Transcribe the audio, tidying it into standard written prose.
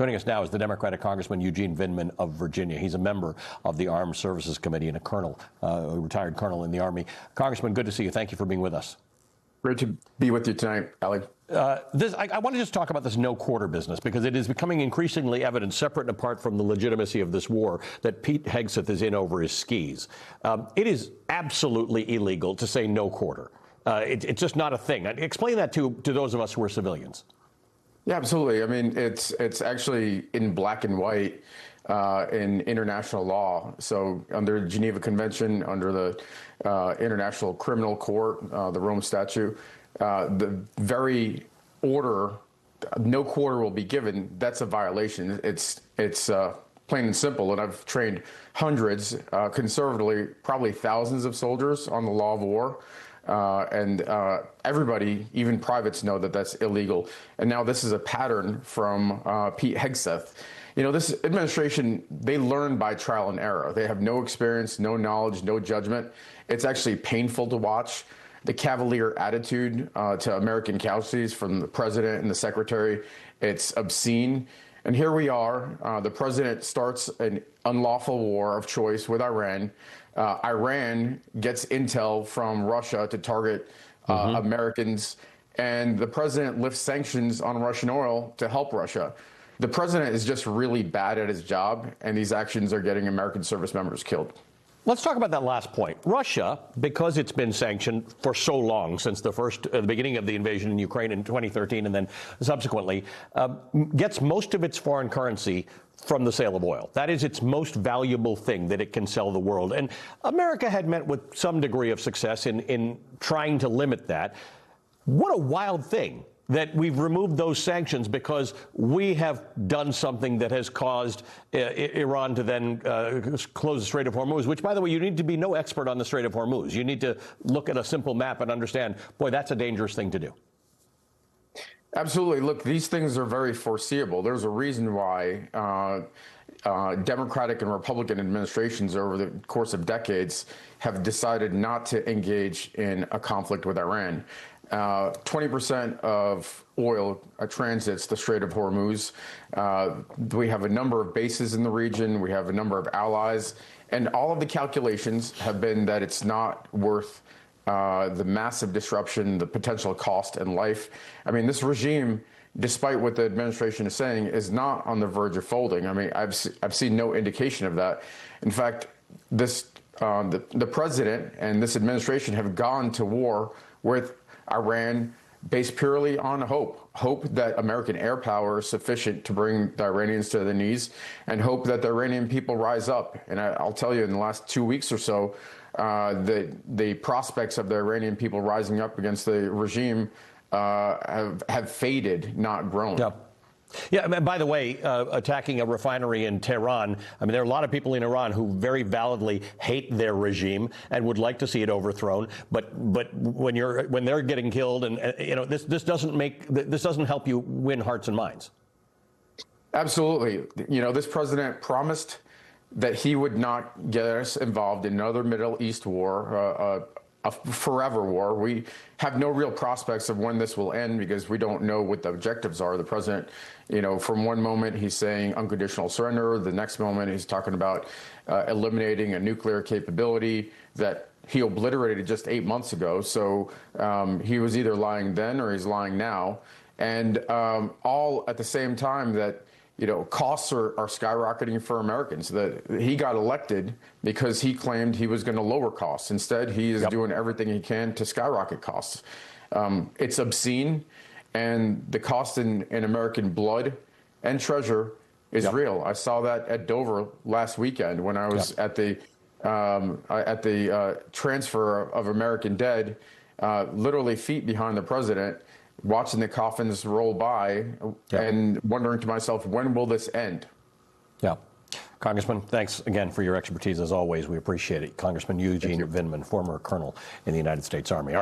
Joining us now is the Democratic Congressman Eugene Vindman of Virginia. He's a member of the Armed Services Committee and a colonel, a retired colonel in the Army. Congressman, good to see you. Thank you for being with us. Great to be with you tonight, Ali. I want to just talk about this no quarter business, because it is becoming increasingly evident, separate and apart from the legitimacy of this war, that Pete Hegseth is in over his skis. It is absolutely illegal to say no quarter. It's just not a thing. Explain that to those of us who are civilians. Yeah, absolutely. I mean, it's actually in black and white in international law. So under the Geneva Convention, under the International Criminal Court, the Rome Statute, the very order, no quarter will be given, that's a violation. It's plain and simple. And I've trained hundreds, conservatively, probably thousands of soldiers on the law of war. And everybody, even privates, know that that's illegal. And now this is a pattern from Pete Hegseth. You know, this administration, they learn by trial and error. They have no experience, no knowledge, no judgment. It's actually painful to watch. The cavalier attitude to American casualties from the president and the secretary, it's obscene. And here we are. The president starts an unlawful war of choice with Iran. Iran gets intel from Russia to target Americans, and the president lifts sanctions on Russian oil to help Russia. The president is just really bad at his job, and these actions are getting American service members killed. Let's talk about that last point. Russia, because it's been sanctioned for so long, since the beginning of the invasion in Ukraine in 2013 and then subsequently, gets most of its foreign currency from the sale of oil. That is its most valuable thing that it can sell the world. And America had met with some degree of success in trying to limit that. What a wild thing that we've removed those sanctions because we have done something that has caused Iran to then close the Strait of Hormuz, which, by the way, you need to be no expert on the Strait of Hormuz. You need to look at a simple map and understand, boy, that's a dangerous thing to do. Absolutely. Look, these things are very foreseeable. There's a reason why Democratic and Republican administrations over the course of decades have decided not to engage in a conflict with Iran. 20% of oil transits the Strait of Hormuz. We have a number of bases in the region. We have a number of allies. And all of the calculations have been that it's not worth the massive disruption, the potential cost and life. I mean, this regime, despite what the administration is saying, is not on the verge of folding. I mean, I've seen no indication of that. In fact, the president and this administration have gone to war with Iran based purely on hope that American air power is sufficient to bring the Iranians to their knees, and hope that the Iranian people rise up. And I'll tell you, in the last 2 weeks or so, the prospects of the Iranian people rising up against the regime have faded, not grown. Yeah. Yeah, and by the way, attacking a refinery in Tehran, I mean, there are a lot of people in Iran who very validly hate their regime and would like to see it overthrown. But when they're getting killed, and you know, this doesn't help you win hearts and minds. Absolutely. You know, this president promised that he would not get us involved in another Middle East war, a forever war. We have no real prospects of when this will end because we don't know what the objectives are. The president, you know, from one moment he's saying unconditional surrender. The next moment he's talking about eliminating a nuclear capability that he obliterated just 8 months ago. So he was either lying then or he's lying now. And all at the same time that, you know, costs are skyrocketing for Americans. That he got elected because he claimed he was going to lower costs. Instead, he is doing everything he can to skyrocket costs. It's obscene, and the cost in American blood and treasure is real. I saw that at Dover last weekend when I was at the transfer of American dead, literally feet behind the president, watching the coffins roll by and wondering to myself, when will this end? Yeah. Congressman, thanks again for your expertise as always. We appreciate it. Congressman Eugene Vindman, former colonel in the United States Army. All right.